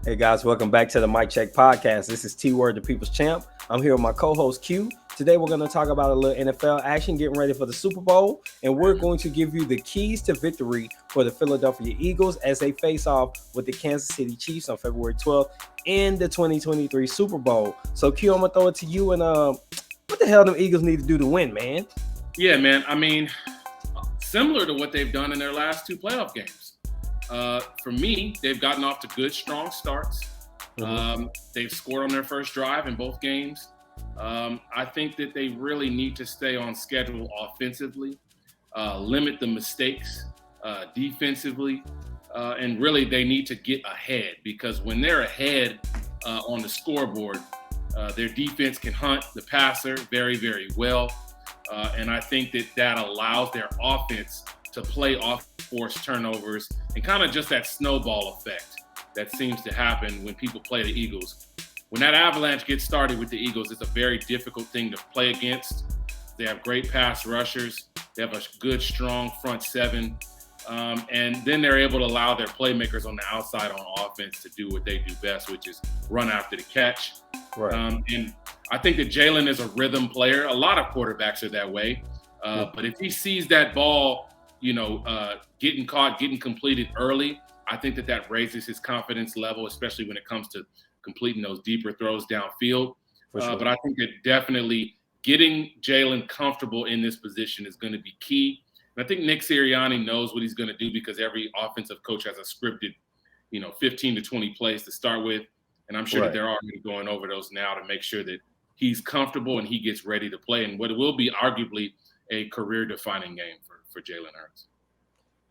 Hey guys, welcome back to the Mic Check Podcast. This is T Word, the People's Champ. I'm here with my co-host Q. Today we're going to talk about a little NFL action, getting ready for the Super Bowl, and we're going to give you the keys to victory for the Philadelphia Eagles as they face off with the Kansas City Chiefs on February 12th in the 2023 Super Bowl. So Q, I'm going to throw it to you, and what the hell do the Eagles need to do to win, man? Yeah, man. I mean, similar to what they've done in their last two playoff games. For me, they've gotten off to good, strong starts. They've scored on their first drive in both games. I think that they really need to stay on schedule offensively, limit the mistakes defensively, and really they need to get ahead because when they're ahead on the scoreboard, their defense can hunt the passer very, very well. And I think that allows their offense to play off forced turnovers and kind of just that snowball effect that seems to happen when people play the Eagles. When that avalanche gets started with the Eagles, it's a very difficult thing to play against. They have great pass rushers. They have a good, strong front seven. And then they're able to allow their playmakers on the outside on offense to do what they do best, which is run after the catch. Right. And I think that Jalen is a rhythm player. A lot of quarterbacks are that way. But if he sees that ball, getting caught, getting completed early, I think that raises his confidence level, especially when it comes to completing those deeper throws downfield. Sure. But I think that definitely getting Jalen comfortable in this position is going to be key. And I think Nick Sirianni knows what he's going to do because every offensive coach has a scripted, 15 to 20 plays to start with. And I'm sure that they're already going over those now to make sure that he's comfortable and he gets ready to play in what will be arguably a career-defining game for Jalen Hurts.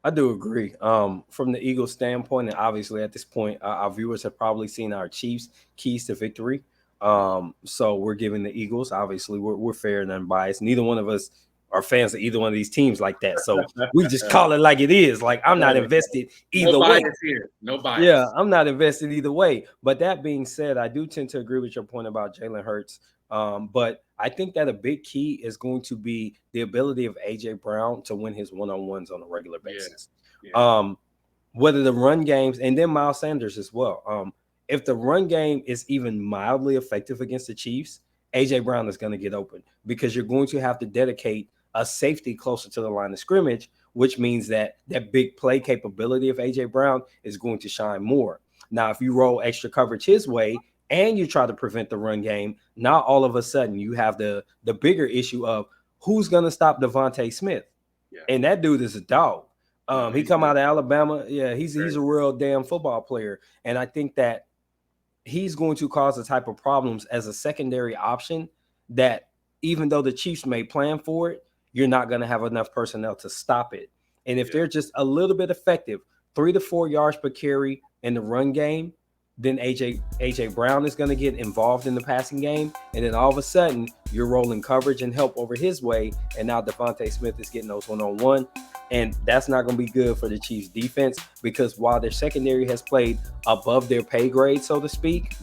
I do agree. From the Eagles standpoint, and obviously at this point, our viewers have probably seen our Chiefs' keys to victory. So we're giving the Eagles, obviously, we're fair and unbiased. Neither one of us are fans of either one of these teams like that. So we just call it like it is. Like, I'm not invested either way. Here. No bias. Yeah, I'm not invested either way. But that being said, I do tend to agree with your point about Jalen Hurts. But I think that a big key is going to be the ability of A.J. Brown to win his one-on-ones on a regular basis. Yeah. Whether the run games, and then Miles Sanders as well. If the run game is even mildly effective against the Chiefs, A.J. Brown is going to get open because you're going to have to dedicate a safety closer to the line of scrimmage, which means that big play capability of A.J. Brown is going to shine more. Now, if you roll extra coverage his way, and you try to prevent the run game, now all of a sudden you have the bigger issue of who's going to stop Devontae Smith. Yeah. And that dude is a dog. He come out of Alabama. Yeah, he's a real damn football player. And I think that he's going to cause the type of problems as a secondary option that even though the Chiefs may plan for it, you're not going to have enough personnel to stop it. And if they're just a little bit effective, 3 to 4 yards per carry in the run game, then AJ Brown is going to get involved in the passing game, and then all of a sudden you're rolling coverage and help over his way, and now Devontae Smith is getting those one-on-one, and that's not going to be good for the Chiefs defense because while their secondary has played above their pay grade, so to speak,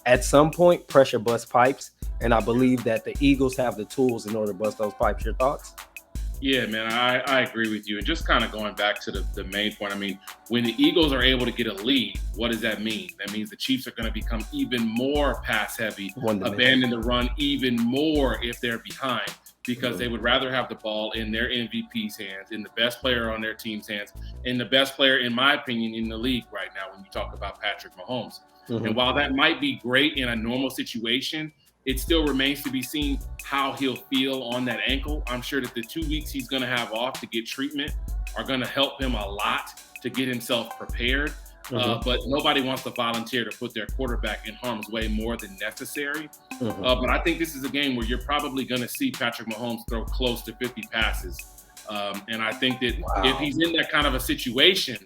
at some point pressure busts pipes, and I believe that the Eagles have the tools in order to bust those pipes. Your thoughts? Yeah, man, I agree with you. And just kind of going back to the main point, I mean, when the Eagles are able to get a lead, what does that mean? That means the Chiefs are going to become even more pass heavy, abandon the run even more if they're behind because they would rather have the ball in their MVP's hands, in the best player on their team's hands, and the best player, in my opinion, in the league right now when you talk about Patrick Mahomes. And while that might be great in a normal situation, it still remains to be seen how he'll feel on that ankle. I'm sure that the 2 weeks he's going to have off to get treatment are going to help him a lot to get himself prepared. But nobody wants to volunteer to put their quarterback in harm's way more than necessary. But I think this is a game where you're probably going to see Patrick Mahomes throw close to 50 passes. And I think that if he's in that kind of a situation,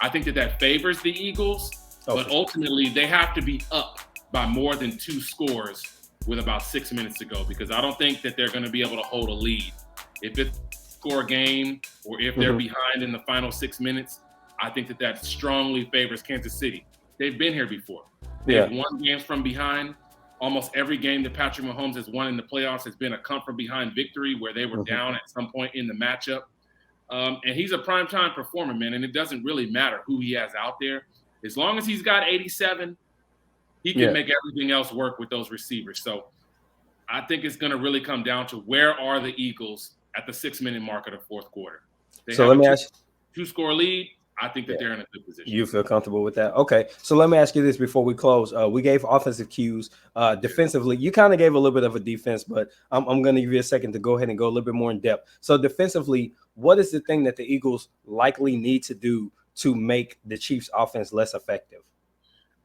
I think that favors the Eagles. But ultimately, they have to be up by more than 2 scores with about 6 minutes to go, because I don't think that they're going to be able to hold a lead. If it's a score game or if they're behind in the final 6 minutes, I think that strongly favors Kansas City. They've been here before. They've won games from behind. Almost every game that Patrick Mahomes has won in the playoffs has been a come from behind victory where they were down at some point in the matchup. And he's a primetime performer, man, and it doesn't really matter who he has out there. As long as he's got 87, he can make everything else work with those receivers. So I think it's going to really come down to where are the Eagles at the 6-minute mark of the fourth quarter. They So have let me a ask you. 2-score lead. I think that they're in a good position. You feel comfortable with that? Okay. So let me ask you this before we close. We gave offensive cues. Defensively, you kind of gave a little bit of a defense, but I'm going to give you a second to go ahead and go a little bit more in depth. So defensively, what is the thing that the Eagles likely need to do to make the Chiefs' offense less effective?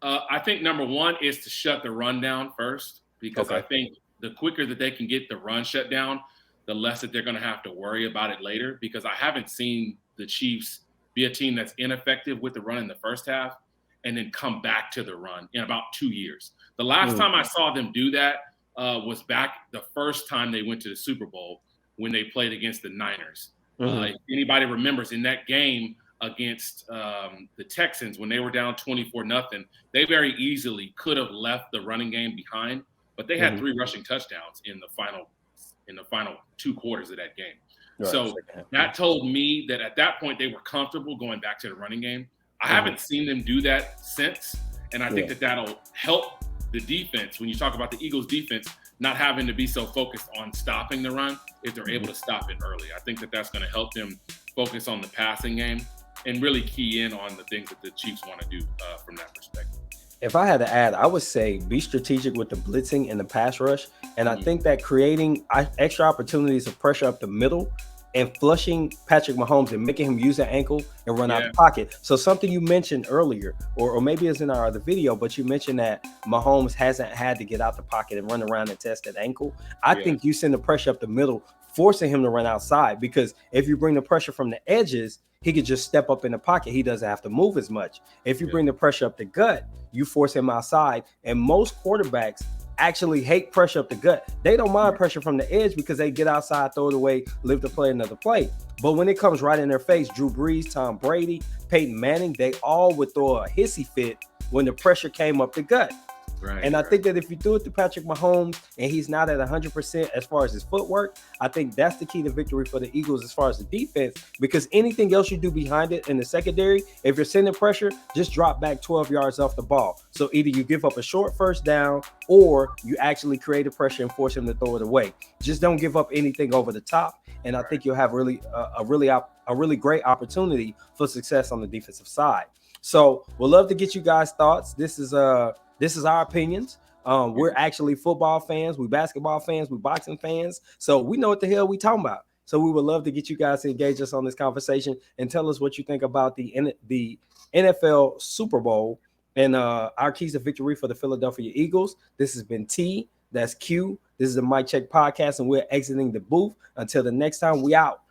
I think number one is to shut the run down first, because I think the quicker that they can get the run shut down, the less that they're going to have to worry about it later, because I haven't seen the Chiefs be a team that's ineffective with the run in the first half and then come back to the run in about 2 years. The last time I saw them do that was back the first time they went to the Super Bowl when they played against the Niners. If anybody remembers, in that game against the Texans, when they were down 24-0, they very easily could have left the running game behind, but they had 3 rushing touchdowns in the final 2 quarters of that game. Right. So that told me that at that point they were comfortable going back to the running game. I haven't seen them do that since, and I think that that'll help the defense. When you talk about the Eagles' defense not having to be so focused on stopping the run, if they're able to stop it early, I think that that's going to help them focus on the passing game and really key in on the things that the Chiefs want to do from that perspective. If I had to add, I would say be strategic with the blitzing and the pass rush. And I think that creating extra opportunities of pressure up the middle and flushing Patrick Mahomes and making him use that ankle and run out of the pocket. So something you mentioned earlier, or maybe it's in our other video, but you mentioned that Mahomes hasn't had to get out the pocket and run around and test that ankle. I think you send the pressure up the middle, forcing him to run outside, because if you bring the pressure from the edges, he could just step up in the pocket. He doesn't have to move as much. If you bring the pressure up the gut, you force him outside. And most quarterbacks actually hate pressure up the gut. They don't mind pressure from the edge because they get outside, throw it away, live to play another play. But when it comes right in their face, Drew Brees, Tom Brady, Peyton Manning, they all would throw a hissy fit when the pressure came up the gut. And I think that if you do it to Patrick Mahomes and he's not at 100% as far as his footwork, I think that's the key to victory for the Eagles as far as the defense, because anything else you do behind it in the secondary, if you're sending pressure, just drop back 12 yards off the ball. So either you give up a short first down or you actually create a pressure and force him to throw it away. Just don't give up anything over the top. And I think you'll have a really great opportunity for success on the defensive side. So we'll love to get you guys' thoughts. This is our opinions. We're actually football fans, we basketball fans, we boxing fans. So we know what the hell we talking about. So we would love to get you guys to engage us on this conversation and tell us what you think about the NFL Super Bowl and our keys to victory for the Philadelphia Eagles. This has been T. That's Q. This is the Mic Check Podcast, and we're exiting the booth. Until the next time, we out.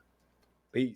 Peace.